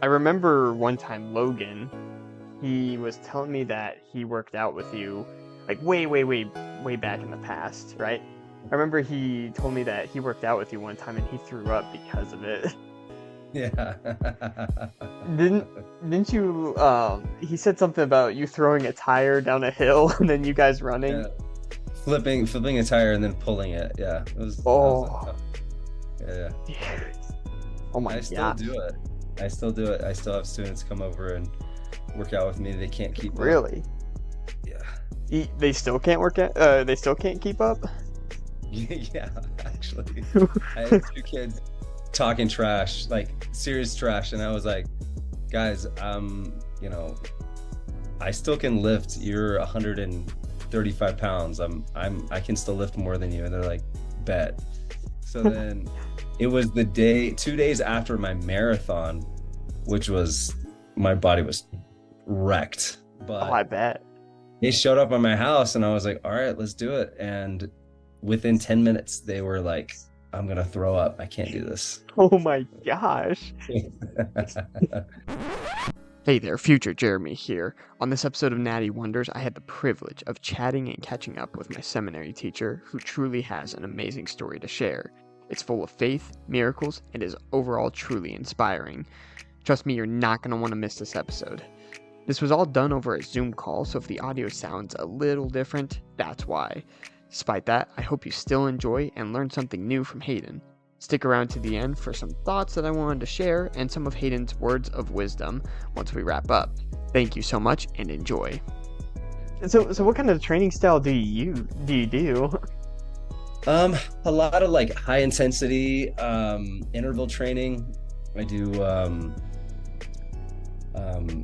I remember one time Logan, he was telling me that he worked out with you like way back in the past, right? I remember he told me that he worked out with you one time and he threw up because of it. Yeah. Didn't didn't you he said something about you throwing a tire down a hill and then you guys running? Yeah. Flipping a tire and then pulling it. Yeah. That was a Oh, tough. Yeah. dude. Oh my I still gosh. do it. I still do it. I still have students come over and work out with me. They can't keep up. Really? Yeah. They still can't work at they still can't keep up? Yeah, actually. I had two kids talking trash, like serious trash, and I was like, guys, I still can lift. You're 135 pounds. I can still lift more than you. And they're like, bet. So then it was 2 days after my marathon, which was, my body was wrecked. Oh, I But bet. they showed up at my house and I was like, all right, let's do it. And within 10 minutes, they were like, I'm gonna throw up. I can't do this. Oh my gosh. Hey there, future Jeremy here. On this episode of Natty Wonders, I had the privilege of chatting and catching up with my seminary teacher, who truly has an amazing story to share. It's full of faith, miracles, and is overall truly inspiring. Trust me, you're not going to want to miss this episode. This was all done over a Zoom call, so if the audio sounds a little different, that's why. Despite that, I hope you still enjoy and learn something new from Hayden. Stick around to the end for some thoughts that I wanted to share and some of Hayden's words of wisdom once we wrap up. Thank you so much and enjoy. So what kind of training style do you do? A lot of like high intensity interval training. I do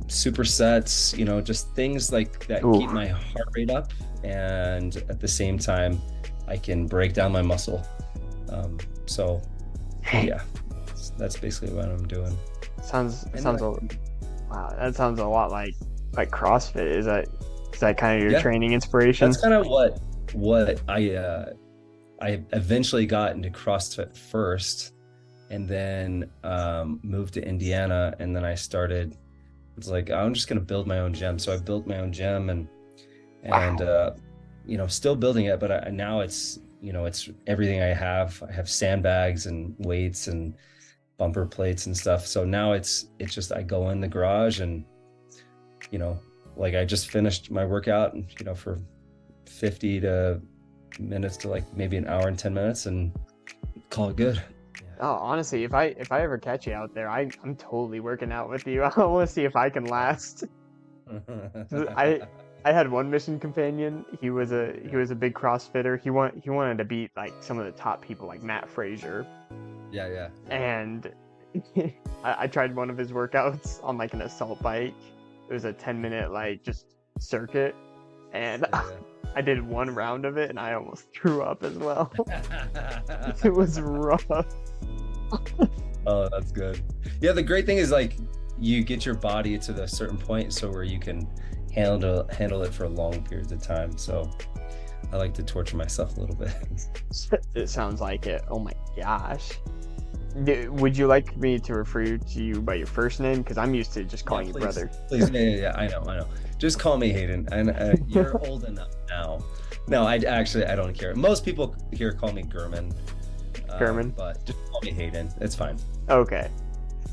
supersets, just things like that Ooh. keep my heart rate up, and at the same time I can break down my muscle. So yeah, that's basically what I'm doing. Sounds And sounds a wow. That sounds a lot like CrossFit. Is that kind of your yeah, training inspiration? that's kind of what I eventually got into CrossFit first, and then moved to Indiana, and then I started. It's like, I'm just gonna build my own gym. So I built my own gym, and Wow. still building it, but now it's everything I have. I have sandbags and weights and bumper plates and stuff. So now it's just, I go in the garage and, you know, like I just finished my workout, and, for 50 to minutes to like maybe an hour and 10 minutes, and call it good. Oh, honestly, if I ever catch you out there, I'm totally working out with you. I want to see if I can last. I I had one mission companion. He was a big CrossFitter. He wanted to beat like some of the top people like Matt Frazier, Yeah, yeah, yeah, and I tried one of his workouts on like an assault bike. It was a 10-minute like just circuit, and I did one round of it and I almost threw up as well. yeah. It was rough. Oh, that's good. Yeah, the great thing is like you get your body to the certain point so where you can handle it for long periods of time. So I like to torture myself a little bit. It sounds like it. Oh my gosh. Would you like me to refer to you by your first name? Because I'm used to just Yeah, calling you please, brother. please. Yeah. I know. Just call me Hayden, and you're old enough now. No, I don't care. Most people here call me Gurman, German. but just call me Hayden. It's fine. Okay.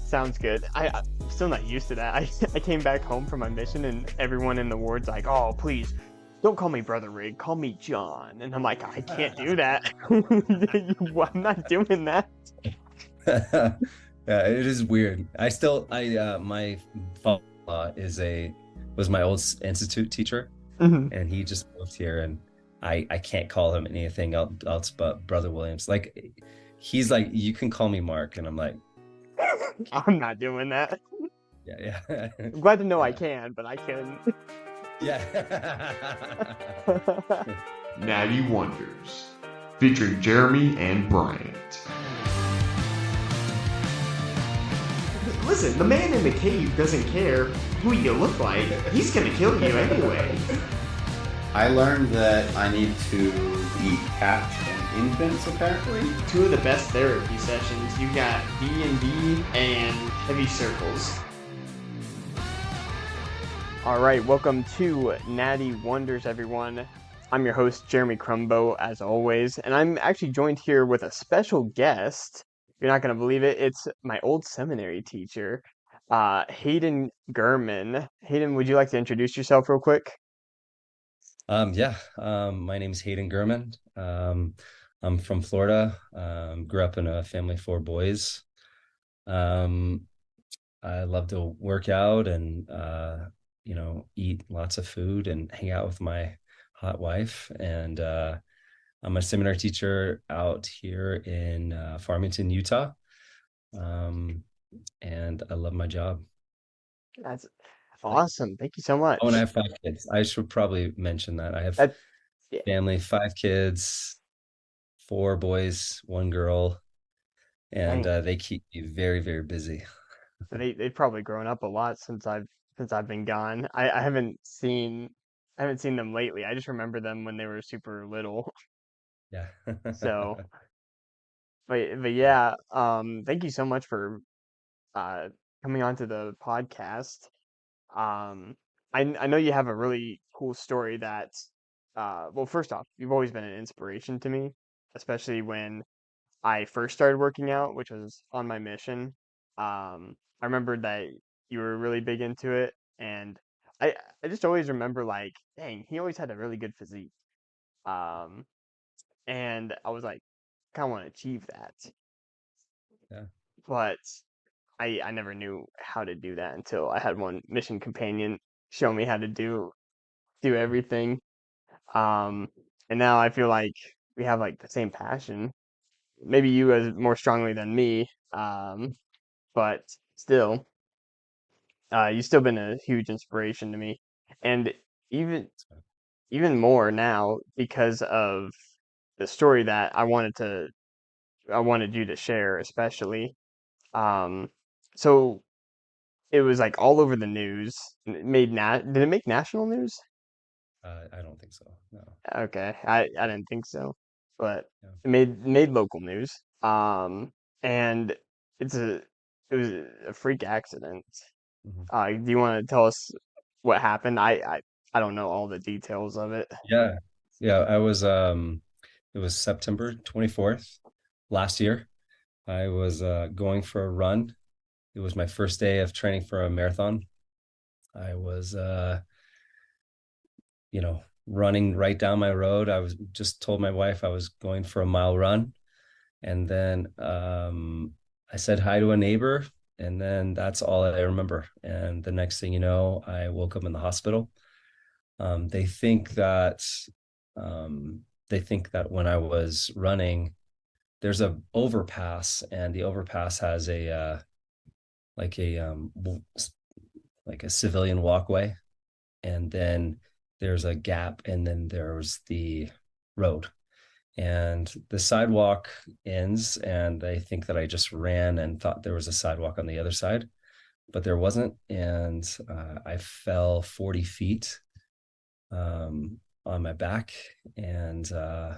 Sounds good. I'm still not used to that. I came back home from my mission and everyone in the ward's like, oh, please, don't call me Brother Rig. Call me John. And I'm like, I can't do that. I'm not doing that. Yeah, it is weird. My father was my old institute teacher, Mhm. and he just moved here, and I can't call him anything else but Brother Williams. Like, he's like, you can call me Mark, and I'm like, I'm not doing that. yeah, yeah, I'm glad to know I yeah, can, but I couldn't. yeah. Natty Wonders, featuring Jeremy and Bryant. Listen, the man in the cave doesn't care who you look like. He's gonna kill you anyway. I learned that I need to eat cats and infants, apparently. Two of the best therapy sessions. You got D&D and heavy circles. All right, welcome to Natty Wonders, everyone. I'm your host, Jeremy Crumbo, as always, and I'm actually joined here with a special guest. You're not going to believe it. It's my old seminary teacher, Hayden Gurman. Hayden, would you like to introduce yourself real quick? My name's Hayden Gurman. I'm from Florida. Grew up in a family of four boys. Um, I love to work out and eat lots of food and hang out with my hot wife. And I'm a seminary teacher out here in Farmington, Utah. And I love my job. That's awesome. Thank you so Oh, and I much. have five kids. I should probably mention that. I have That, yeah, family, five kids, four boys, one girl, and dang. they keep me very, very busy. They've probably grown up a lot since I've been gone. I haven't seen them lately. I just remember them when they were super little. Yeah. So, but yeah, thank you so much for uh coming onto the podcast. Um, I know you have a really cool story that, well, first off, you've always been an inspiration to me, especially when I first started working out, which was on my mission. I remembered that you were really big into it, and I I just always remember like, dang, he always had a really good physique. Um, and I was like, kind of want to achieve that, Yeah. but I never knew how to do that until I had one mission companion show me how to do everything. Um, and now I feel like we have like the same passion. Maybe you as more strongly than me. But still, you've still been a huge inspiration to me, and even So, even more now because of the story that I wanted you to share, especially. Um, so it was like all over the news. Did it make national news? I don't think so. No. Okay, I didn't think so, but Yeah. it made local news. And it's a it was a freak accident. Mhm. Do you want to tell us what happened? I don't know all the details of it. Yeah. Yeah. It was September 24th last year. I was going for a run. It was my first day of training for a marathon. I was running right down my road. I was just told my wife I was going for a mile run. And then I said hi to a neighbor, and then that's all I remember. And the next thing you know, I woke up in the hospital. Um, they think that they think that when I was running, there's a overpass, and the overpass has a like a like a civilian walkway, and then there's a gap, and then there's the road, and the sidewalk ends, and I think that I just ran and thought there was a sidewalk on the other side, but there wasn't, and I fell 40 feet on my back, and I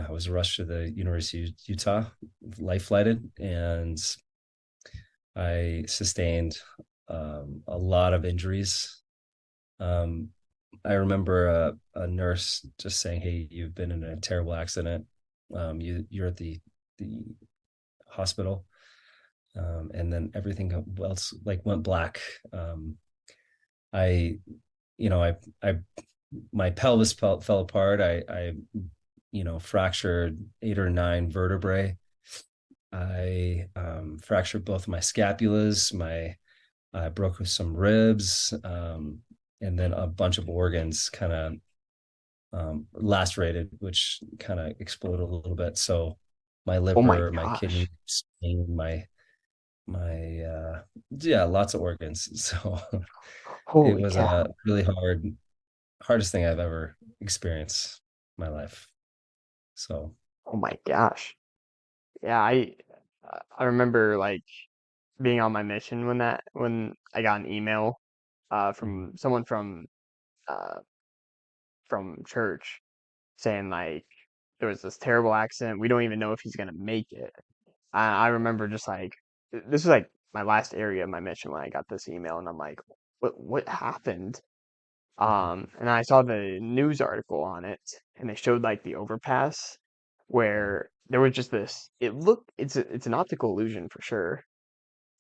was rushed to the University of Utah, life flighted, and I sustained a lot of injuries. um, I remember a nurse just saying, "Hey, you've been in a terrible accident. You're at the hospital," and then everything else like went black. I, I my pelvis fell apart. I fractured 8 or 9 vertebrae. I fractured both my scapulas. I broke some ribs, and then a bunch of organs kind of lacerated, which kind of exploded a little bit. So my Oh my liver, my kidney, gosh. my yeah, lots of organs. So it Holy was cow. a really hardest thing I've ever experienced in my life. So Oh my gosh. Yeah, I remember like being on my mission when I got an email mhm. from someone uh from church saying like there was this terrible accident. We don't even know if he's gonna make it. I remember just like this was like my last area of my mission when I got this email, and I'm like, what happened. And I saw the news article on it, and they showed like the overpass where there was just this. It's an optical illusion for sure,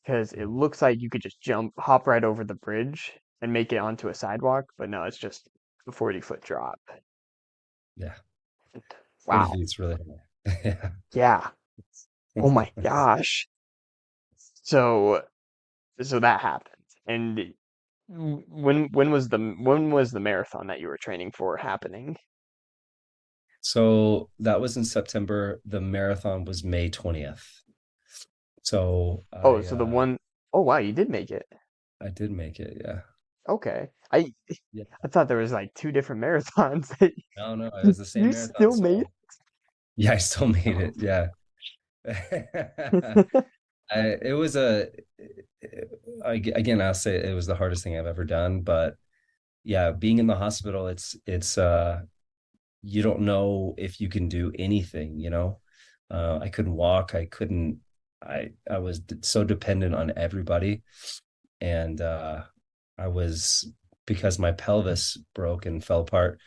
because it looks like you could just hop right over the bridge and make it onto a sidewalk, but no, it's just a 40-foot drop. Yeah, 40 Wow. feet's really high. Yeah. Oh my Yeah. gosh. So so that happened. And when was the marathon that you were training for happening? So that was in September. The marathon was May 20th. So Oh, so the one oh wow, you did make it. I did make it, yeah. Okay. Yeah. I thought there was like two different marathons that No, no, it was the same you marathon. still made So yeah, I still made it. it. Yeah. It was again, I'll say it was the hardest thing I've ever done, but yeah, being in the hospital, it's you don't know if you can do anything, you know. I couldn't walk, I couldn't I was so dependent on everybody, and I was because my pelvis broke and fell apart.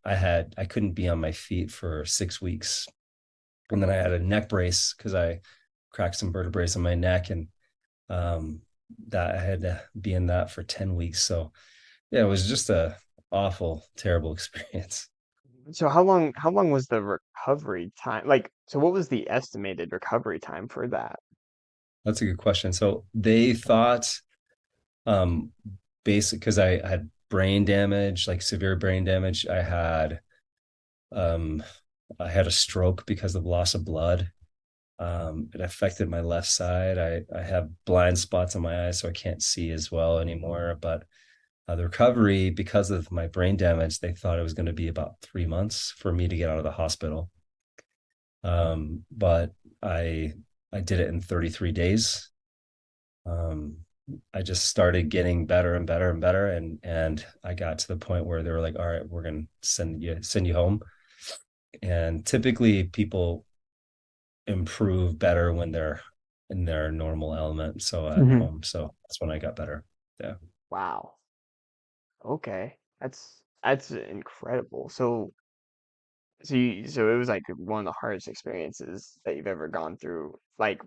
I couldn't be on my feet for 6 weeks, and then I had a neck brace because I cracked some vertebrae in my neck, and um, that I had to be in that for 10 weeks. So yeah, it was just a awful, terrible experience. So how long was the recovery time? Like, so what was the estimated recovery time for that? That's a good question. So they thought um basic because I had brain damage, like severe brain damage. Um I had a stroke because of loss of blood. It affected my left side. I have blind spots on my eyes, so I can't see as well anymore. But the recovery, because of my brain damage, they thought it was going to be about 3 months for me to get out of the hospital. But I I did it in 33 days. Um, I just started getting better and better and better, and I got to the point where they were like, "All right, we're gonna send you home." And typically, people improve better when they're in their normal element, so at Hmm. home. So that's when I got better. Yeah. Wow. Okay. That's incredible. So it was like one of the hardest experiences that you've ever gone through. Like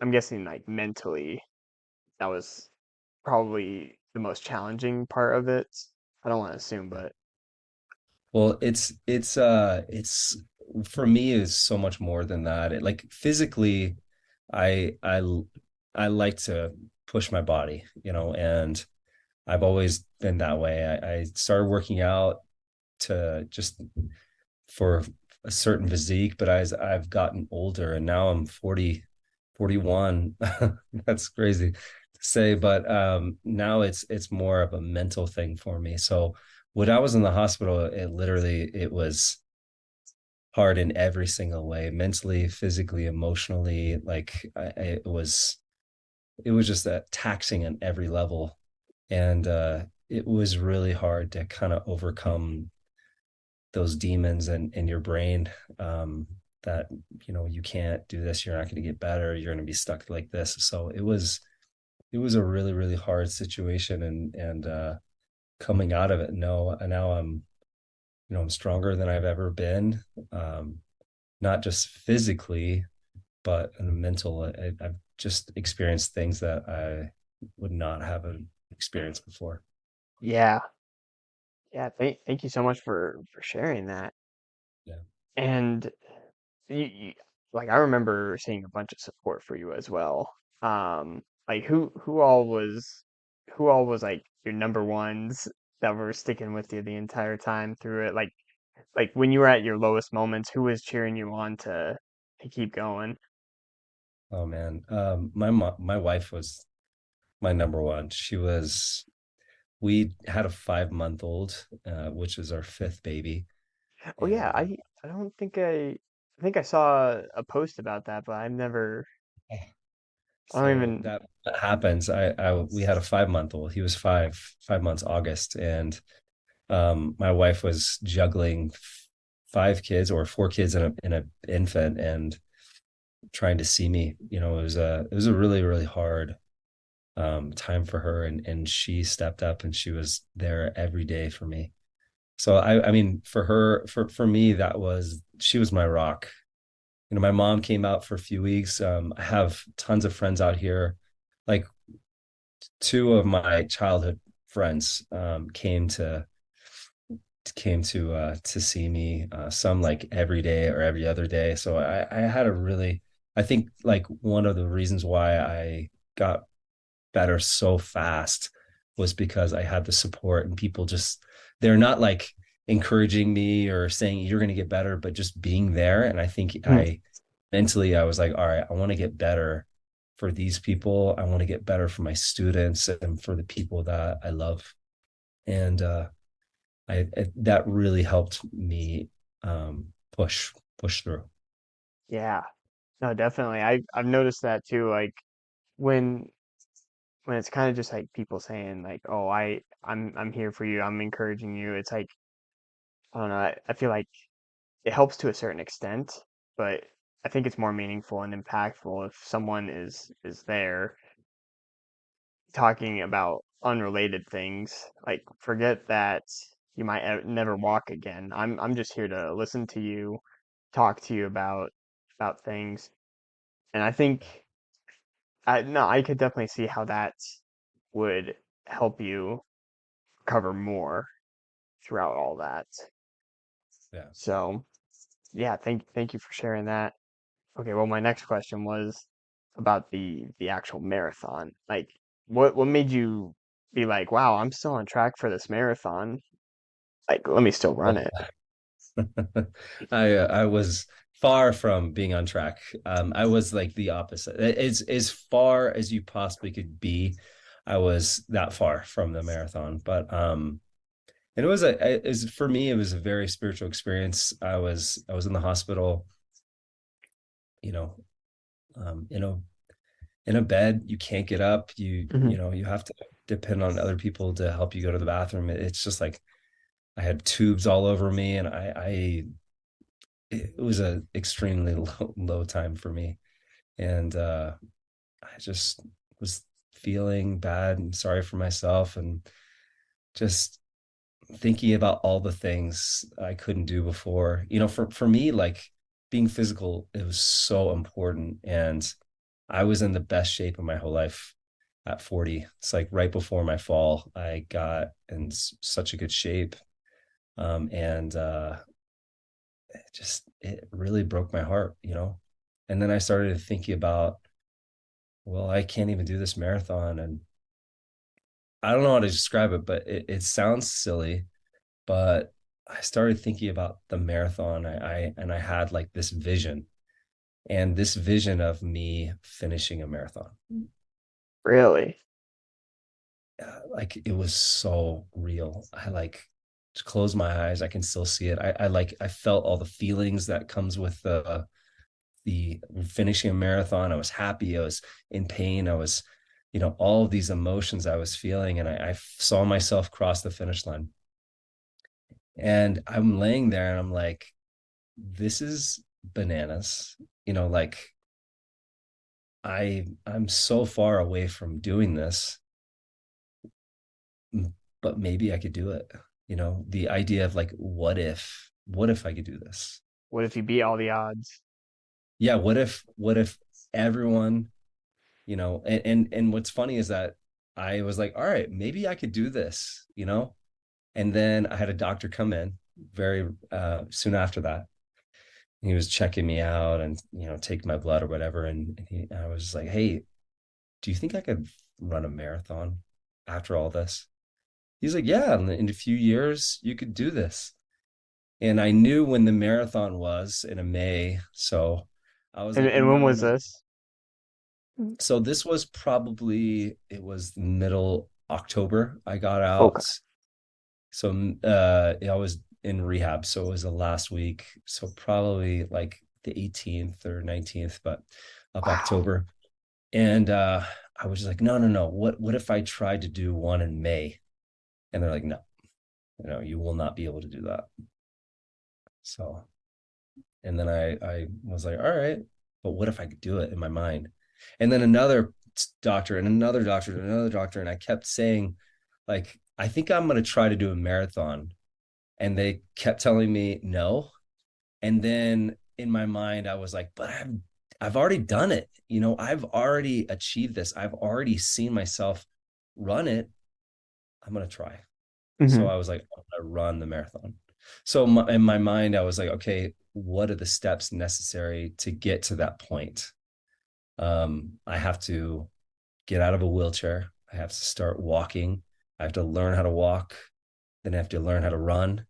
I'm guessing like mentally that was probably the most challenging part of it. I don't want to assume, but Well, it's for me is so much more than that. Like physically, I I I like to push my body, and I've always been that way. I started working out to just for a certain physique, but as I've gotten older and now I'm 40, 41. That's crazy to say, but now it's more of a mental thing for me. So when I was in the hospital, it was hard in every single way, mentally, physically, emotionally. Like it was just taxing on every level, and it was really hard to kind of overcome those demons in your brain, that you can't do this, you're not going to get better, you're going to be stuck like this. So it was a really really hard situation, and coming out of it, no, now I'm stronger than I've ever been, um, not just physically but in the mental. I've just experienced things that I would not have experienced before. yeah. Yeah, thank you so much for sharing that. Yeah. And you like I remember seeing a bunch of support for you as well. Like who all was like your number ones that were sticking with you the entire time through it? Like when you were at your lowest moments, who was cheering you on to keep going? Oh man, my wife was my number one. We had a 5-month-old, which is our fifth baby. Oh yeah, And I don't think I think I saw a post about that, but I don't so even that happens. We had a 5-month-old. He was 5 months August, and my wife was juggling 5 kids or 4 kids in a infant, and trying to see me. It was a really really hard time for her, and she stepped up and she was there every day for me. So I mean, for her, for me, that was, she was my rock. You know, my mom came out for a few weeks. I have tons of friends out here. Like two of my childhood friends came to see me, some like every day or every other day. So I had a really, I think like one of the reasons why I got better so fast was because I had the support, and people just, they're not like encouraging me or saying you're going to get better, but just being there. And I think Hmm. I mentally, I was like, all right, I want to get better for these people. I want to get better for my students and for the people that I love. And that really helped me, push through. Yeah. No, definitely. I've noticed that too. Like when when it's kind of just like people saying like, "Oh, I'm here for you. I'm encouraging you." It's like I don't know. I feel like it helps to a certain extent, but I think it's more meaningful and impactful if someone is there talking about unrelated things. Like forget that you might never walk again. I'm just here to listen to you, talk to you about things. And I think I no, I could definitely see how that would help you cover more throughout all that. Yeah. So, yeah, thank you for sharing that. Okay, well, my next question was about the actual marathon. Like, what made you be like, wow, I'm still on track for this marathon. Like, let me still run it. I was far from being on track. I was like the opposite. As far as you possibly could be, I was that far from the marathon. But and it was is for me, it was a very spiritual experience. I was in the hospital, you know, in a bed. You can't get up. Hmm. You have to depend on other people to help you go to the bathroom. It's just like I had tubes all over me, and I it was a extremely low time for me. And I just was feeling bad and sorry for myself, and just thinking about all the things I couldn't do before. For me, like being physical, it was so important. And I was in the best shape of my whole life at 40. It's like right before my fall, I got in such a good shape. And it really broke my heart. And then I started thinking about, well, I can't even do this marathon. And I don't know how to describe it, but it sounds silly. But I started thinking about the marathon. I had like this vision, and this vision of me finishing a marathon. Really? Like it was so real. I like to close my eyes, I can still see it. I felt all the feelings that comes with the finishing a marathon. I was happy, I was in pain, I was, all of these emotions I was feeling, and I saw myself cross the finish line. And I'm laying there and I'm like, this is bananas. Like I'm so far away from doing this, but maybe I could do it. The idea of like, what if I could do this? What if you beat all the odds? Yeah, what if everyone, and what's funny is that I was like, all right, maybe I could do this. And then I had a doctor come in very soon after that. He was checking me out and take my blood or whatever. And I was like, hey, do you think I could run a marathon after all this? He's like, yeah, in a few years you could do this. And I knew when the marathon was in a May. So I was like, And when no, was no. this? So this was probably, it was middle October. I got Okay. out. So I was in rehab. So it was the last week. So probably like the 18th or 19th, but of Wow. October. And I was just like, no, no, no. What if I tried to do one in May? And they're like, no, you will not be able to do that. So, and then I was like, all right, but what if I could do it in my mind? And then another doctor and another doctor and another doctor. And I kept saying, like, I think I'm going to try to do a marathon. And they kept telling me no. And then in my mind, I was like, but I've already done it. I've already achieved this. I've already seen myself run it. I'm going to try. So Hmm. I was like, I'm going to run the marathon. So in my mind, I was like, okay, what are the steps necessary to get to that point? I have to get out of a wheelchair. I have to start walking. I have to learn how to walk. Then I have to learn how to run.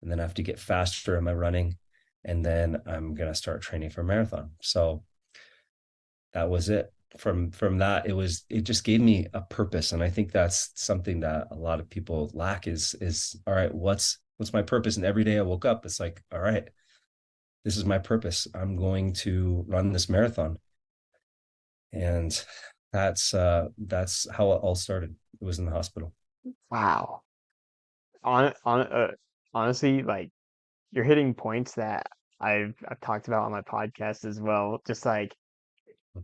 And then I have to get faster in my running. And then I'm going to start training for a marathon. So that was it. From that, it just gave me a purpose. And I think that's something that a lot of people lack is all right, what's my purpose? And every day I woke up, it's like, all right, this is my purpose. I'm going to run this marathon. And that's how it all started. It was in the hospital. Wow. On honestly, like you're hitting points that I've talked about on my podcast as well. Just like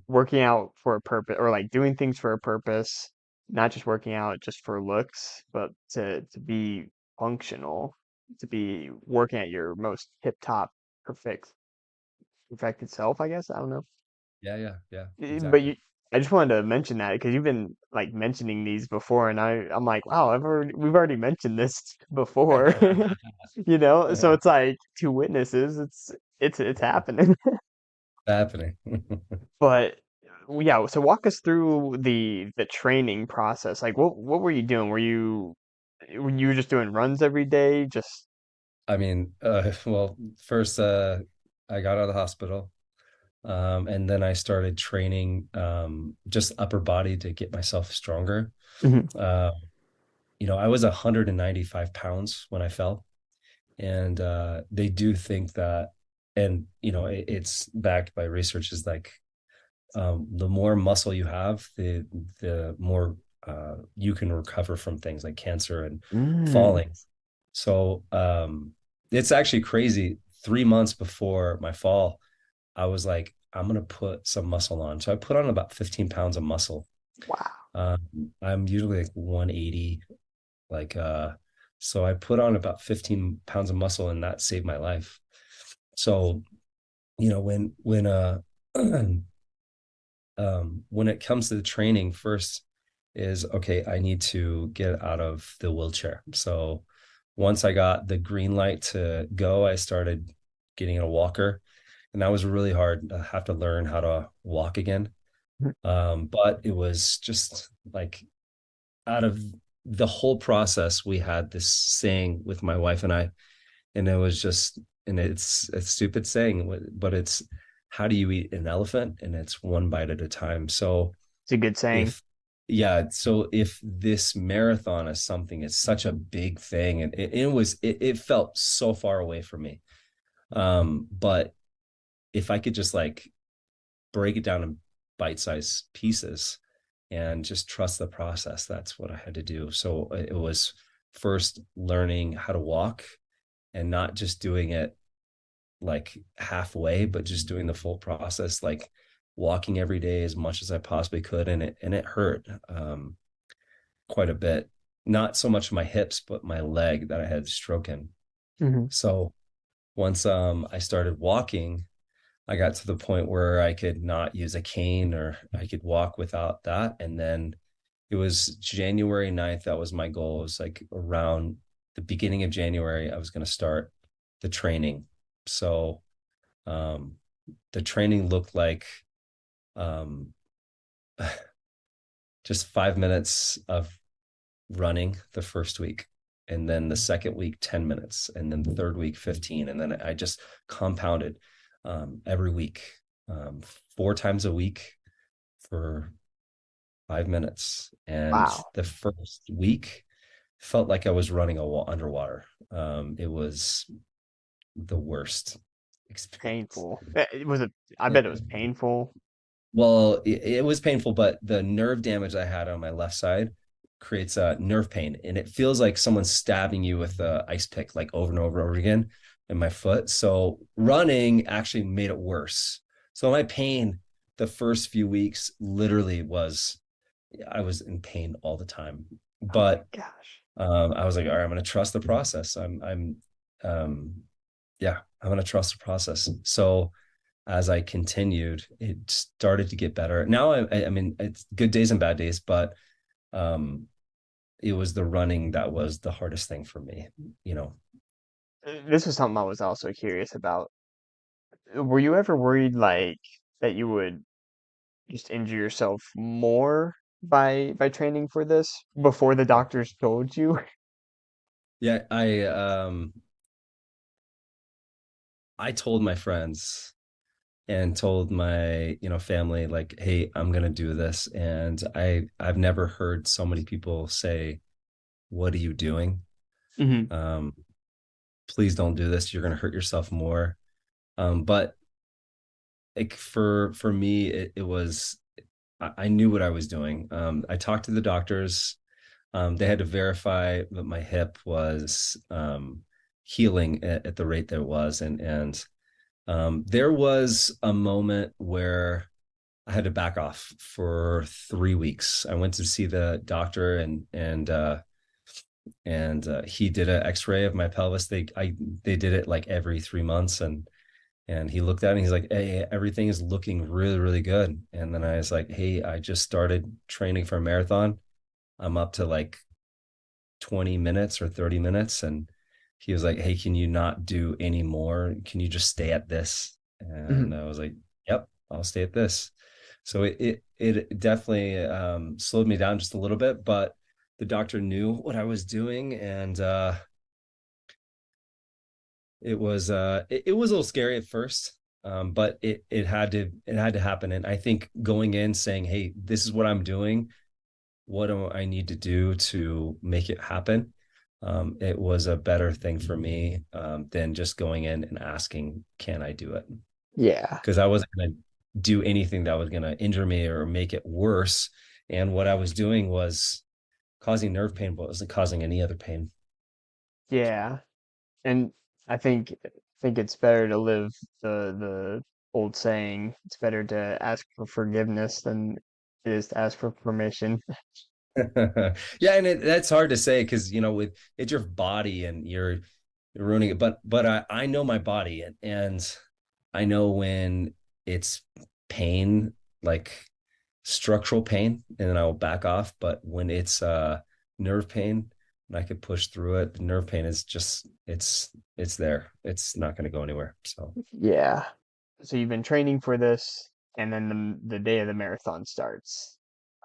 working out for a purpose or like doing things for a purpose, not just working out just for looks, but to be functional, to be working at your most tip top perfected self, I guess. I don't know. Yeah, But exactly. I just wanted to mention that because you've been like mentioning these before, and I'm like, wow, we've already mentioned this before, So it's like two witnesses. It's happening. Happening. But yeah, so walk us through the training process. Like, what were you doing? Were you just doing runs every day? Just I mean, well, first I got out of the hospital. And then I started training just upper body to get myself stronger. Mhm. Uh, I was 195 pounds when I fell. And they do think that, and it's backed by research, is like the more muscle you have, the more you can recover from things like cancer and Mm. falling. So it's actually crazy. 3 months before my fall, I was like, I'm gonna put some muscle on. So I put on about 15 pounds of muscle. Wow. I'm usually like 180, like so I put on about 15 pounds of muscle and that saved my life. So, when when it comes to the training, first is okay, I need to get out of the wheelchair. So once I got the green light to go, I started getting in a walker. And that was really hard to have to learn how to walk again. But it was just like out of the whole process, we had this saying with my wife and I, and it was just, and it's a stupid saying, but it's, how do you eat an elephant? And it's one bite at a time. So It's a good saying. if, yeah, so if this marathon is something, it's such a big thing, and it felt so far away from me. But if I could just like break it down in bite-sized pieces and just trust the process, that's what I had to do. So it was first learning how to walk and not just doing it like halfway, but just doing the full process, like walking every day as much as I possibly could. And it hurt quite a bit. Not so much my hips, but my leg that I had stroke in. Hmm. So once I started walking, I got to the point where I could not use a cane or I could walk without that. And then it was January 9th. That was my goal. It was like around the beginning of January, I was going to start the training. So um, the training looked like um, just 5 minutes of running the first week. And then the second week, 10 minutes. And then the third week, 15. And then I just compounded every week, 4 times a week for 5 minutes. And Wow. the first week felt like I was running underwater. It was the worst experience. Painful. I bet it was painful. Well, it was painful, but the nerve damage I had on my left side creates a nerve pain, and it feels like someone's stabbing you with a ice pick, like over and over and over again in my foot. So running actually made it worse. So my pain the first few weeks literally was, I was in pain all the time. Oh my But gosh. I was like, all right, I'm going to trust the process. Um, yeah, I'm going to trust the process. So as I continued, it started to get better. Now, I mean, it's good days and bad days, but um, it was the running that was the hardest thing for me, you know. This was something I was also curious about. Were you ever worried like that you would just injure yourself more by training for this before the doctors told you? Yeah, I told my friends and told my, family like, hey, I'm gonna do this. And I've never heard so many people say, what are you doing? Hmm. Um, please don't do this. You're gonna hurt yourself more. But like for me, it was, I knew what I was doing. I talked to the doctors. They had to verify that my hip was healing at the rate that it was, and there was a moment where I had to back off for 3 weeks. I went to see the doctor, and he did an X-ray of my pelvis. They did it like every 3 months, and he looked at it and he's like, hey, everything is looking really, really good. And then I was like, hey, I just started training for a marathon. I'm up to like 20 minutes or 30 minutes. And he was like, hey, can you not do any more? Can you just stay at this? Hmm. And I was like, yep, I'll stay at this. So it definitely slowed me down just a little bit, but the doctor knew what I was doing, and it was a little scary at first, but it had to happen. And I think going in saying, hey, this is what I'm doing, what do I need to do to make it happen? It was a better thing for me than just going in and asking, can I do it? Yeah. Because I wasn't going to do anything that was going to injure me or make it worse. And what I was doing was causing nerve pain, but it wasn't causing any other pain. Yeah. And I think it's better to live the old saying, it's better to ask for forgiveness than it is to ask for permission. Yeah, and that's hard to say because with it's your body and you're ruining it. But I know my body, and I know when it's pain, like structural pain, and then I will back off. But when it's nerve pain and I could push through it, the nerve pain is just it's there. It's not going to go anywhere. So Yeah. So you've been training for this, and then the day of the marathon starts.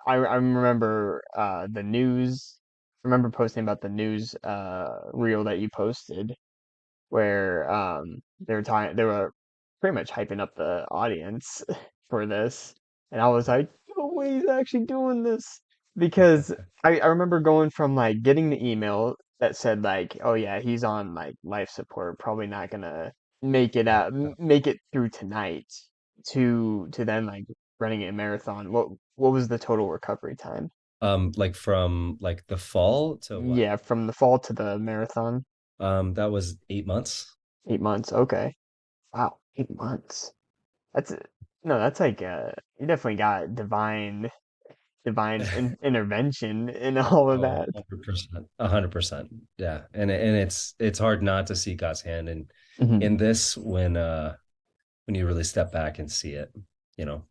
I remember the news. I remember posting about the news reel that you posted where they were pretty much hyping up the audience for this, and I was like, no way he's actually doing this because I remember going from like getting the email that said like, oh yeah, he's on like life support, probably not gonna make it through tonight, to then like running a marathon. What was the total recovery time? like from like the fall to what? Yeah, from the fall to the marathon, That was 8 months. 8 months. Okay. Wow, 8 months. That's no, that's like you definitely got divine intervention in all of Oh, that. 100%. 100%. Yeah. And it's hard not to see God's hand in Hmm. this when you really step back and see it, you know.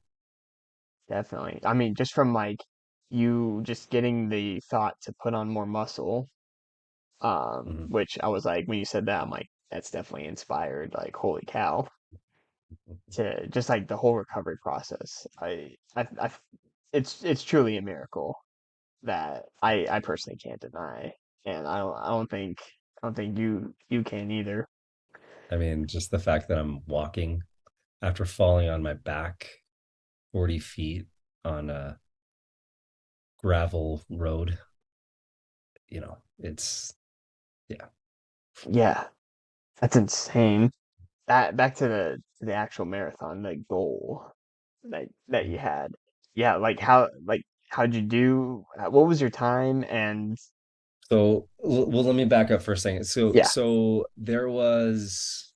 Definitely. I mean, just from like you just getting the thought to put on more muscle, Mhm. which I was like, when you said that, I'm like, that's definitely inspired. Like, holy cow, to just like the whole recovery process. It's truly a miracle that I personally can't deny, and I don't think you can either. I mean, just the fact that I'm walking after falling on my back 40 feet on a gravel road, it's yeah. Yeah, that's insane. That back to the actual marathon, the goal that you had. Yeah, like how'd you do? What was your time? And So, well, let me back up for a second. So, yeah, so there was,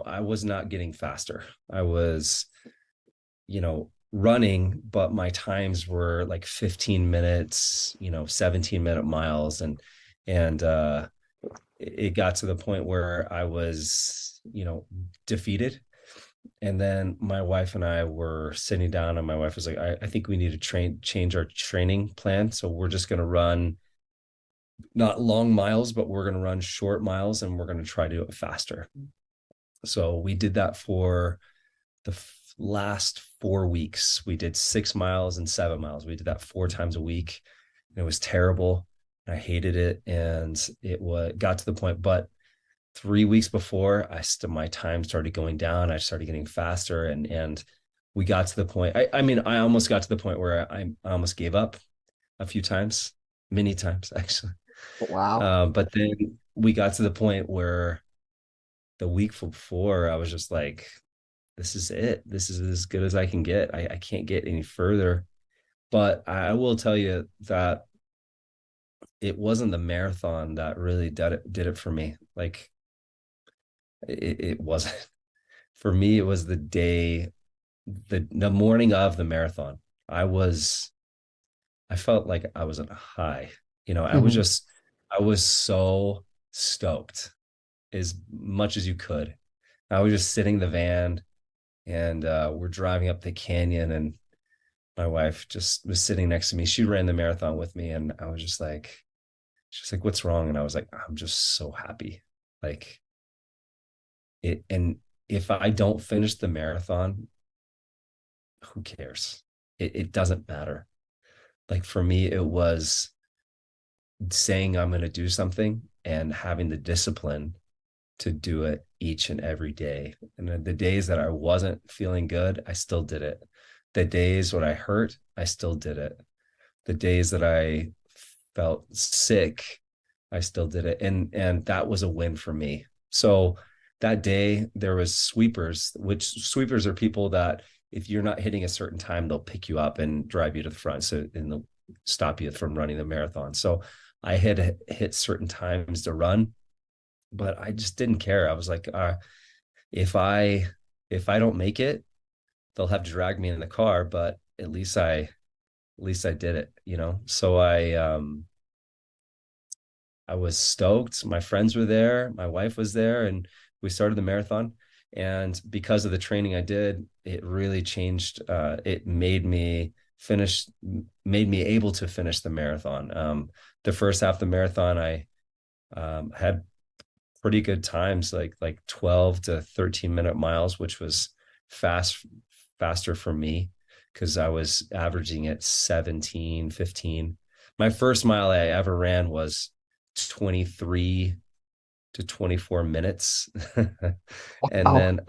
I was not getting faster. I was, running, but my times were like 15 minutes, 17-minute miles. And it got to the point where I was, defeated. And then my wife and I were sitting down, and my wife was like, I think we need to change our training plan. So we're just going to run not long miles, but we're going to run short miles, and we're going to try to do it faster. So we did that for the last 4 weeks. We did 6 miles and 7 miles. We did that 4 times a week. And it was terrible. I hated it. And got to the point, but 3 weeks before my time started going down, I started getting faster, and we got to the point. I mean, I almost got to the point where I almost gave up a few times, many times actually. Wow. But then we got to the point where the week before I was just like, this is it. This is as good as I can get. I can't get any further. But I will tell you that it wasn't the marathon that really did it for me. Like it wasn't. For me, it was the day, the morning of the marathon. I felt like I was on a high. Mhm. I was so stoked as much as you could. I was just sitting in the van, and we're driving up the canyon, and my wife just was sitting next to me. She ran the marathon with me, and I was just like, she's like, what's wrong? And I was like, I'm just so happy. Like and if I don't finish the marathon, who cares? It doesn't matter. Like for me, it was saying I'm going to do something and having the discipline to do it each and every day. And the days that I wasn't feeling good, I still did it. The days when I hurt, I still did it. The days that I felt sick, I still did it. And that was a win for me. So that day there was sweepers, which sweepers are people that if you're not hitting a certain time, they'll pick you up and drive you to the front. So and they'll stop you from running the marathon. So I had hit certain times to run, but I just didn't care. I was like, if I if I don't make it, they'll have to drag me in the car, but at least I did it. So I was stoked. My friends were there, my wife was there, and we started the marathon. And because of the training I did, it really changed. It made me able to finish the marathon. The first half of the marathon, I had pretty good times, like 12 to 13-minute miles, which was faster for me because I was averaging at 17, 15. My first mile I ever ran was 23 to 24 minutes. And Wow. then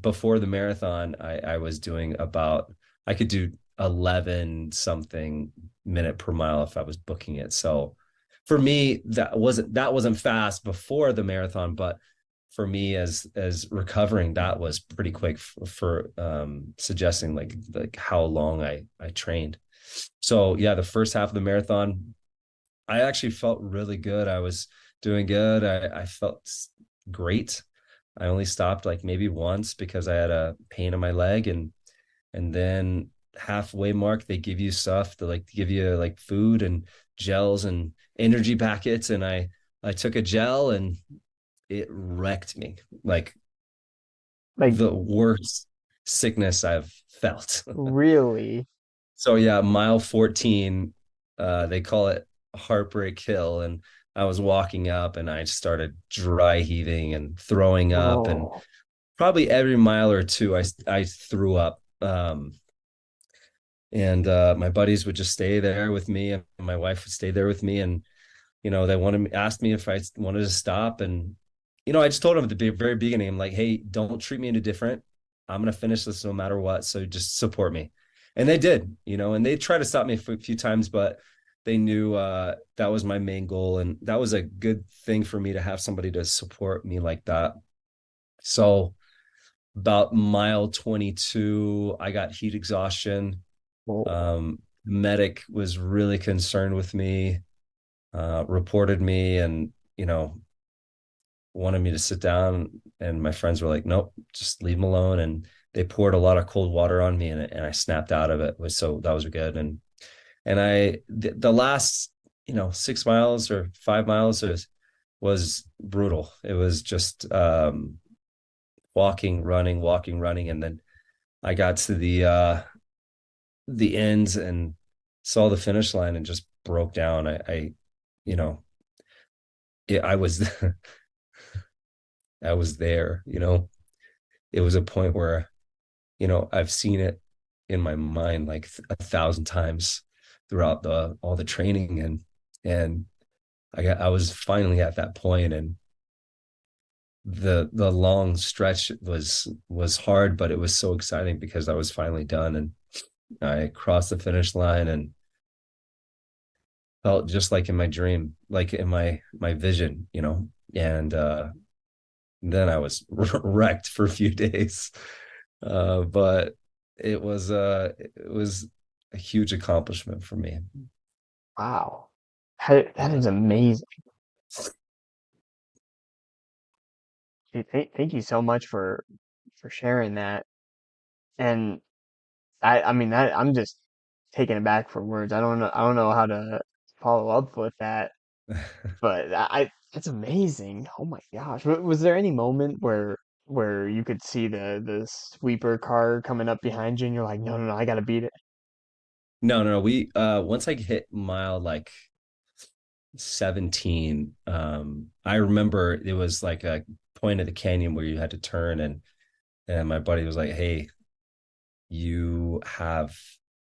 before the marathon, I was doing I could do 11 something minute per mile if I was booking it. So for me, that wasn't fast before the marathon, but for me as recovering, that was pretty quick for suggesting like how long I trained. So yeah, the first half of the marathon, I actually felt really good. I was doing good. I felt great. I only stopped like maybe once because I had a pain in my leg, and then halfway mark they give you stuff to like give you like food and gels and energy packets, and I took a gel and it wrecked me. Like Like, the worst sickness I've felt. really? So yeah, mile 14, they call it Heartbreak Hill, and I was walking up and I started dry heaving and throwing up, and Oh. probably every mile or two I threw up. And my buddies would just stay there with me, and my wife would stay there with me, and they asked me if I wanted to stop, and I just told them at the very beginning, I'm like, hey, don't treat me any different. I'm gonna finish this no matter what, so just support me. And they did, and they tried to stop me a few times, but they knew that was my main goal, and that was a good thing for me to have somebody to support me like that. So about mile 22, I got heat exhaustion. Oh. Medic was really concerned with me, reported me, and wanted me to sit down, and my friends were like, nope, just leave him alone. And they poured a lot of cold water on me, and I snapped out of it. So that was good. And the last, 6 miles or 5 miles was brutal. It was just walking, running, and then I got to the ends and saw the finish line and just broke down. You know, I was I was there. It was a point where I've seen it in my mind like 1,000 times throughout the all the training, and I was finally at that point, and the long stretch was hard, but it was so exciting because I was finally done, and I crossed the finish line and felt just like in my dream, like in my vision, and then I was wrecked for a few days. But it was a huge accomplishment for me. Wow. That is amazing. Dude, thank you so much for sharing that. And I mean that I'm just taken aback for words. I don't know how to follow up with that. But that's amazing. Oh my gosh. Was there any moment where you could see the sweeper car coming up behind you and you're like, no, no, no, I gotta beat it. No, no, no. We once I hit mile like 17, I remember it was like a point of the canyon where you had to turn, and my buddy was like, "Hey, you have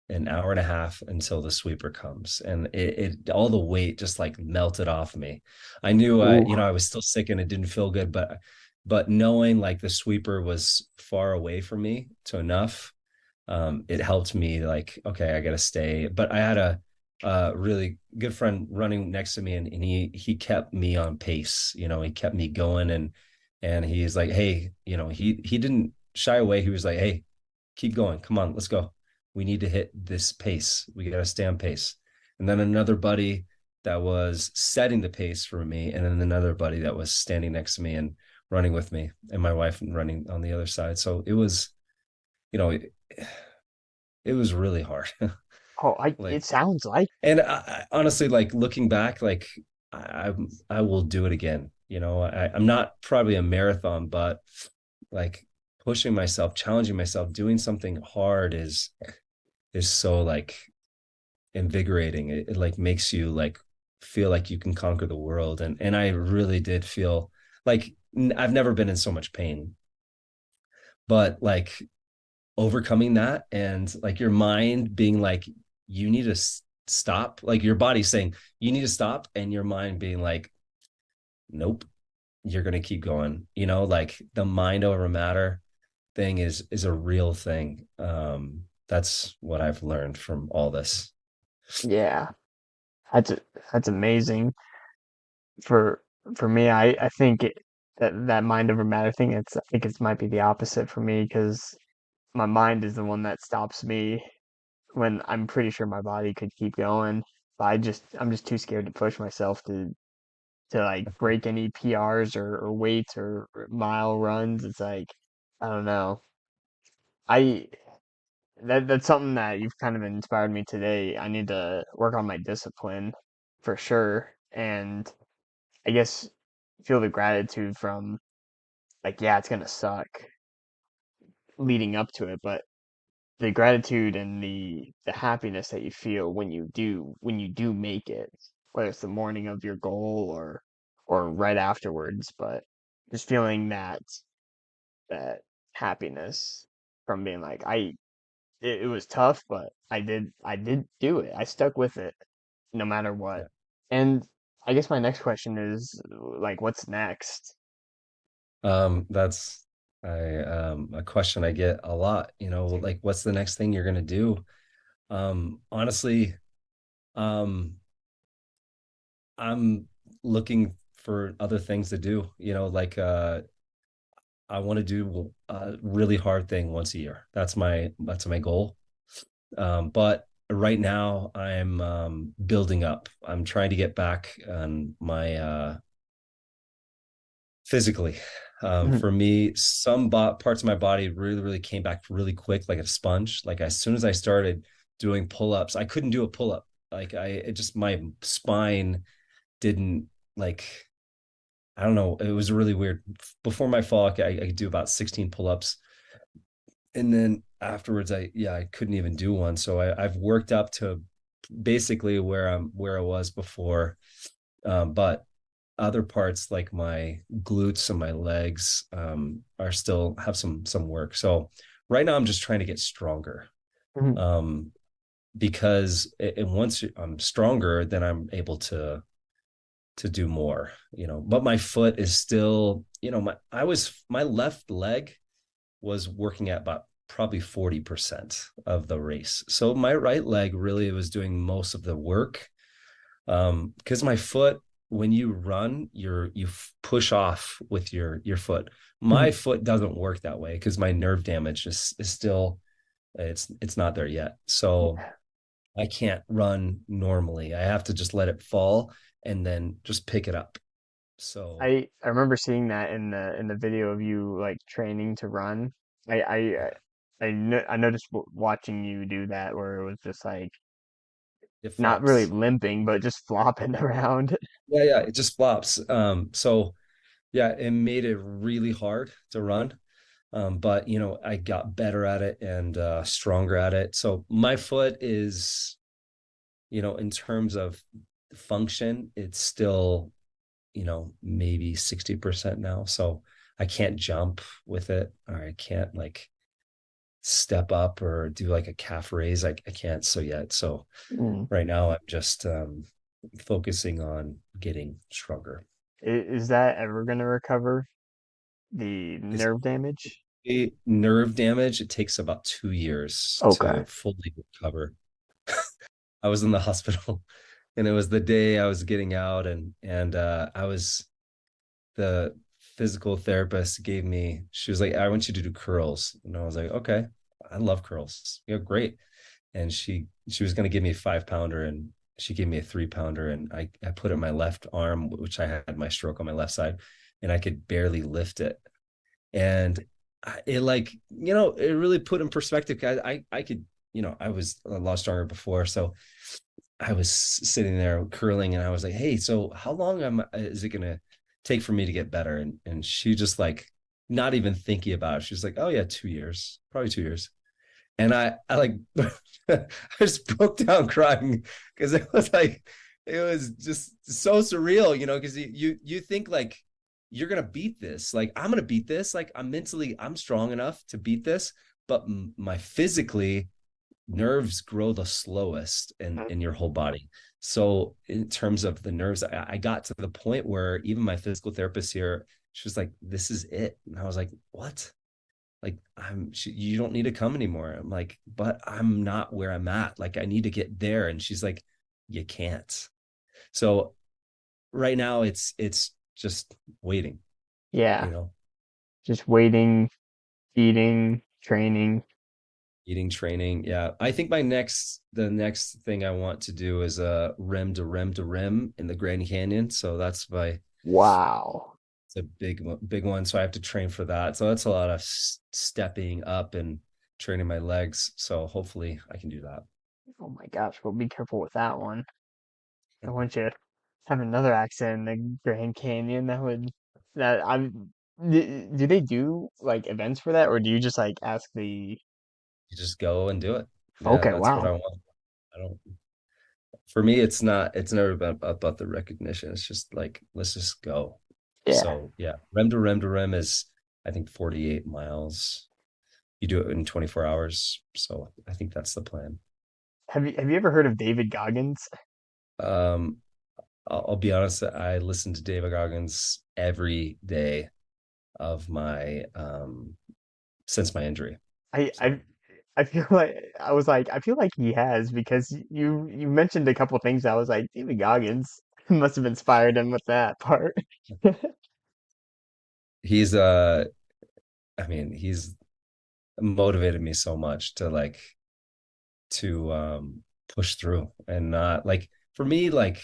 an hour and a half until the sweeper comes," and it all the weight just like melted off me. I knew Ooh. I was still sick and it didn't feel good, but knowing like the sweeper was far away from me to enough, it helped me like, okay, I gotta stay. But I had a really good friend running next to me, and he kept me on pace. He kept me going, and he's like, hey, he didn't shy away. He was like, hey, keep going, come on, let's go. We need to hit this pace. We gotta stay on pace. And then another buddy that was setting the pace for me, and then another buddy that was standing next to me and running with me, and my wife running on the other side. So it was, you know, it was really hard. Oh, Like, it sounds like and honestly, like looking back, like I I will do it again. I'm not probably a marathon, but like pushing myself, challenging myself, doing something hard is so like invigorating. It like makes you like feel like you can conquer the world, and I really did feel like I've never been in so much pain, but like overcoming that, and like your mind being like, you need to stop, like your body saying you need to stop, and your mind being like, nope, you're going to keep going. Like the mind over matter thing is a real thing. That's what I've learned from all this. yeah. That's that's amazing. For for me, I think that mind over matter thing, I think it might be the opposite for me because my mind is the one that stops me when I'm pretty sure my body could keep going. But I'm just too scared to push myself to like break any PRs or weights or mile runs. It's like I don't know. I that's something that you've kind of inspired me today. I need to work on my discipline for sure. And I guess feel the gratitude from like, yeah, it's gonna suck leading up to it, but the gratitude and the happiness that you feel when you do make it, whether it's the morning of your goal or right afterwards, but just feeling that happiness from being like it was tough, but I did do it. I stuck with it no matter what. Yeah. And I guess my next question is like, what's next? That's a question I get a lot, like what's the next thing you're going to do? Honestly, um I'm looking for other things to do, like I want to do a really hard thing once a year. That's my goal. But right now I'm building up. I'm trying to get back on my physically. Mhm. For me, some parts of my body really, really came back really quick, like a sponge. Like as soon as I started doing pull-ups, I couldn't do a pull-up. Like it just my spine didn't like I don't know. It was really weird. Before my fall, I could do about 16 pull-ups. And then afterwards, I couldn't even do one. So I've worked up to basically where I was before. But other parts like my glutes and my legs are still have some work. So right now I'm just trying to get stronger. Mhm. Um, because and once I'm stronger, then I'm able to do more, but my foot is still, my left leg was working at about probably 40% of the race. So my right leg really was doing most of the work. Because my foot, when you run, you push off with your foot. My Mhm. foot doesn't work that way because my nerve damage is still it's not there yet. So Yeah. I can't run normally. I have to just let it fall and then just pick it up. So I remember seeing that in the video of you like training to run. I I yeah, I noticed watching you do that where it was just like it not really flops. limping, but just flopping around. Yeah, it just flops. So yeah, it made it really hard to run. But I got better at it and stronger at it. So my foot is, in terms of function, it's still, maybe 60% now. So I can't jump with it, or I can't like step up or do like a calf raise. I can't so yet. So Mm. right now I'm just focusing on getting stronger. Is that ever gonna recover the It's nerve damage? nerve damage. It takes about 2 years Okay. to fully recover. I was in the hospital and it was the day I was getting out, and I was the physical therapist gave me, she was like, I want you to do curls. And I was like, okay, I love curls. Yeah, great. And she was going to give me a 5 pounder, and she gave me a 3 pounder, and I put it in my left arm, which I had my stroke on my left side, and I could barely lift it. And it like, it really put in perspective. I could, I was a lot stronger before. So I was sitting there curling, and I was like, hey, so how long is it going to take for me to get better? And she just like, not even thinking about it. She's like, oh yeah, 2 years, probably 2 years. And I like, I just broke down crying because it was just so surreal, because you think like you're gonna beat this, like I'm gonna beat this, like I'm strong enough to beat this, but my physically nerves grow the slowest in your whole body. So in terms of the nerves, I got to the point where even my physical therapist here, she was like, "This is it," and I was like, "What?" Like you don't need to come anymore. I'm like, but I'm not where I'm at. Like I need to get there. And she's like, you can't. So right now it's just waiting, Yeah. you know, Just waiting, eating, training. eating, training. Yeah. I think the next thing I want to do is a rim to rim to rim in the Grand Canyon. So that's Wow. it's a big one. So I have to train for that. So that's a lot of stepping up and training my legs. So hopefully I can do that. Oh my gosh, well be careful with that one. I want you to have another accident in the Grand Canyon. That I'm do they do like events for that or do you just like ask the You just go and do it. Yeah, Okay, that's what I wow. want. I don't, for me, it's never about the recognition. It's just like, let's just go. Yeah. So yeah, rim to rim to rim is, I think, 48 miles. You do it in 24 hours. So I think that's the plan. Have you ever heard of David Goggins? Um, I'll be honest, I listen to David Goggins every day of my, since my injury. I So I I feel like I feel like he has because you mentioned a couple things I was like David Goggins must have inspired him with that part. he's, I mean, he's motivated me so much to push through and not like, for me, like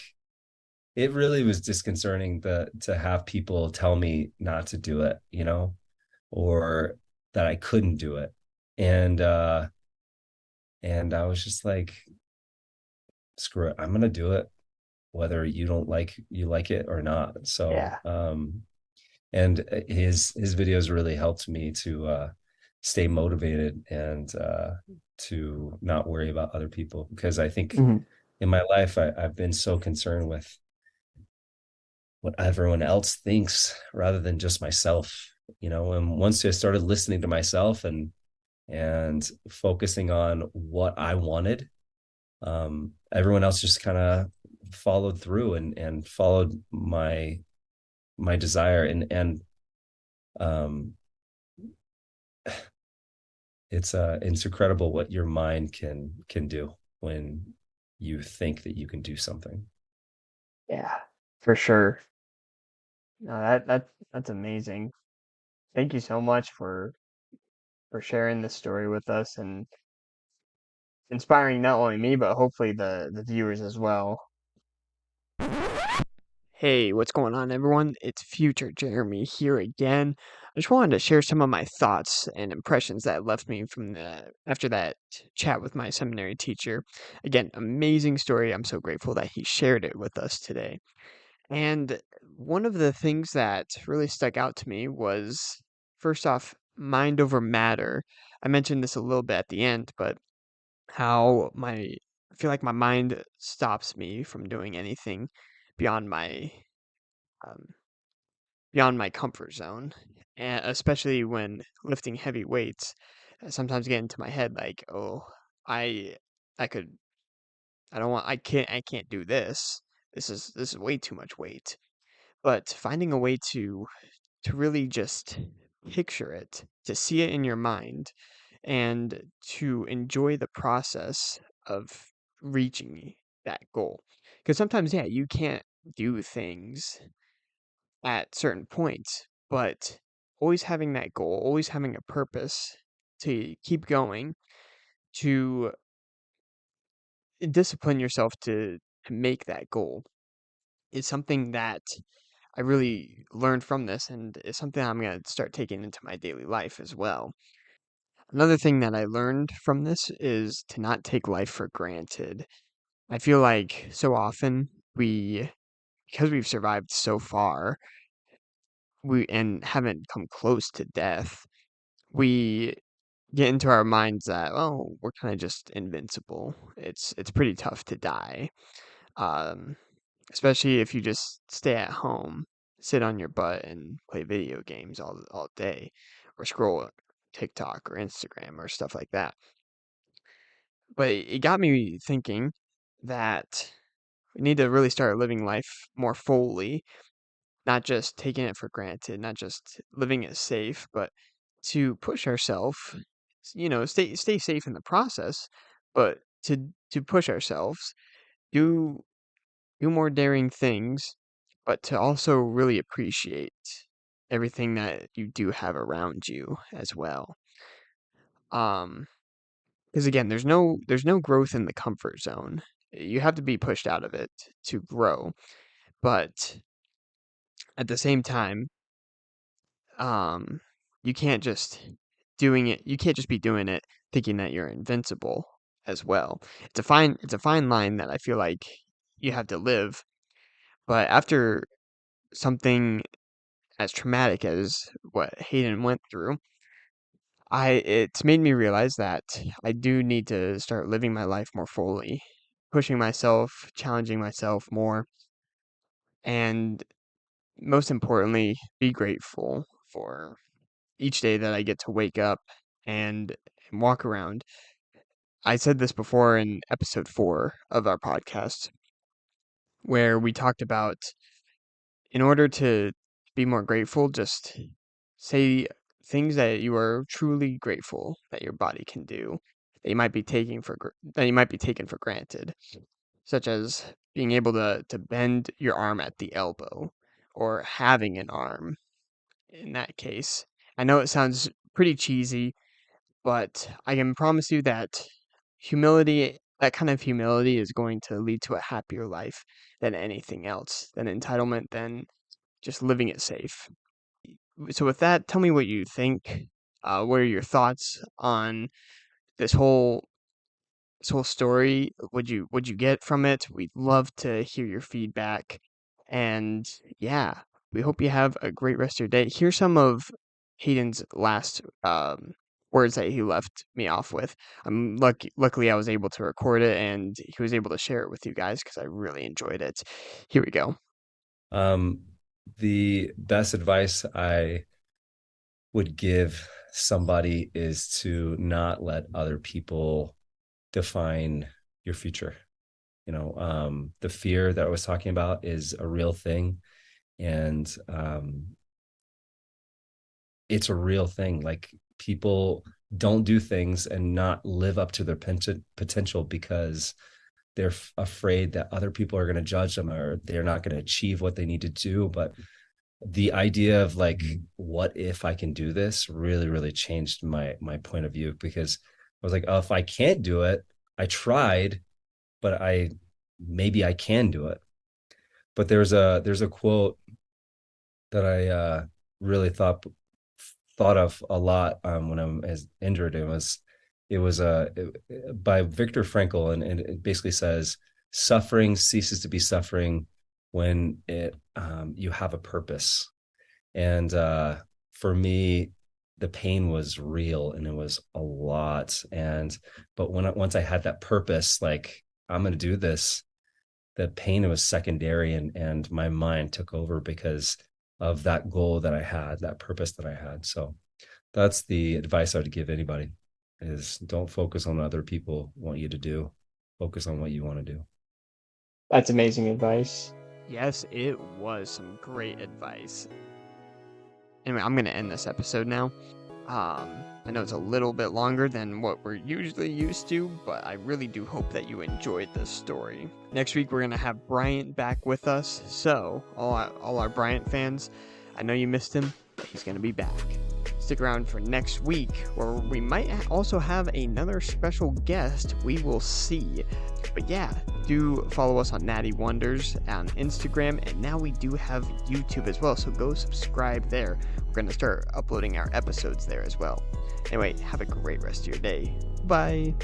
it really was disconcerting to have people tell me not to do it, or that I couldn't do it. And I was just like, screw it, I'm gonna do it, whether you like it or not. So Yeah. and his videos really helped me to stay motivated and to not worry about other people, because I think Mhm. in my life I've been so concerned with what everyone else thinks rather than just myself, and once I started listening to myself and focusing on what I wanted, everyone else just kind of followed through and followed my desire. And um it's incredible what your mind can do when you think that you can do something. Yeah, for sure. No, that's amazing. Thank you so much for sharing this story with us and inspiring not only me but hopefully the viewers as well. Hey, what's going on, everyone? It's future Jeremy here again. I just wanted to share some of my thoughts and impressions that left me from the after that chat with my seminary teacher. Again, amazing story. I'm so grateful that he shared it with us today. And one of the things that really stuck out to me was, first off, mind over matter. I mentioned this a little bit at the end, but how I feel like my mind stops me from doing anything beyond my um, beyond my comfort zone, and especially when lifting heavy weights. I sometimes get into my head like, oh, I I could I can't do this. This is way too much weight. But finding a way to really just picture it, to see it in your mind, and to enjoy the process of reaching that goal. Because sometimes, yeah, you can't do things at certain points, but always having that goal, always having a purpose to keep going, to discipline yourself to make that goal is something that I really learned from this, and it's something I'm going to start taking into my daily life as well. Another thing that I learned from this is to not take life for granted. I feel like so often because we've survived so far, we and haven't come close to death, we get into our minds that, oh, we're kind of just invincible. It's pretty tough to die. Um, Especially if you just stay at home, sit on your butt and play video games all day, or scroll TikTok or Instagram or stuff like that. But it got me thinking that we need to really start living life more fully, not just taking it for granted, not just living it safe, but to push ourselves, stay safe in the process, but to push ourselves, do do more daring things, but to also really appreciate everything that you do have around you as well. Um, because again, there's no growth in the comfort zone. You have to be pushed out of it to grow, but at the same time, um, you can't just you can't just be doing it thinking that you're invincible as well. It's a fine line that I feel like you have to live, but after something as traumatic as what Hayden went through, it's made me realize that I do need to start living my life more fully, pushing myself, challenging myself more, and most importantly, be grateful for each day that I get to wake up and walk around. I said this before in episode 4 of our podcast, where we talked about in order to be more grateful, just say things that you are truly grateful that your body can do that you might be taken for granted, such as being able to bend your arm at the elbow or having an arm in that case. I know it sounds pretty cheesy, but I can promise you that humility that kind of humility is going to lead to a happier life than anything else, than entitlement, than just living it safe. So with that, tell me what you think. What are your thoughts on this whole story? What'd you get from it? We'd love to hear your feedback. And yeah, we hope you have a great rest of your day. Here's some of Hayden's last words that he left me off with. I'm luckily I was able to record it and he was able to share it with you guys because I really enjoyed it. Here we go. The best advice I would give somebody is to not let other people define your future. The fear that I was talking about is a real thing, and it's a real thing. Like, people don't do things and not live up to their potential because they're afraid that other people are going to judge them or they're not going to achieve what they need to do. But the idea of like, what if I can do this, really, really changed my point of view, because I was like, oh, if I can't do it, I tried, but maybe I can do it. But there's a quote that I really thought of a lot when I'm as injured. It was by Viktor Frankl, and it basically says, suffering ceases to be suffering when you have a purpose. And for me, the pain was real and it was a lot. But once I had that purpose, like, I'm going to do this, the pain was secondary, and my mind took over because of that goal that I had, that purpose that I had. So that's the advice I would give anybody, is don't focus on what other people want you to do. Focus on what you want to do. That's amazing advice. Yes, it was some great advice. Anyway, I'm going to end this episode now. I know it's a little bit longer than what we're usually used to, but I really do hope that you enjoyed this story. Next week, we're going to have Bryant back with us. So, all our Bryant fans, I know you missed him, but he's going to be back. Stick around for next week, where we might also have another special guest. We will see. But yeah, do follow us on Natty Wonders on Instagram, and now we do have YouTube as well, so go subscribe there. We're going to start uploading our episodes there as well. Anyway, have a great rest of your day. Bye.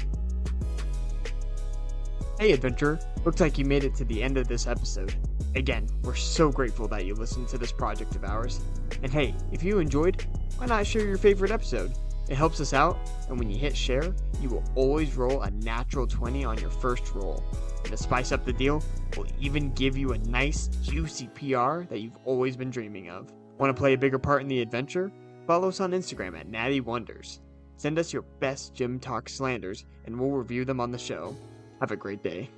Hey, adventurer. Looks like you made it to the end of this episode. Again, we're so grateful that you listened to this project of ours. And hey, if you enjoyed, why not share your favorite episode? It helps us out, and when you hit share, you will always roll a natural 20 on your first roll. And to spice up the deal, we'll even give you a nice, juicy PR that you've always been dreaming of. Want to play a bigger part in the adventure? Follow us on Instagram at Natty Wonders. Send us your best gym talk slanders, and we'll review them on the show. Have a great day.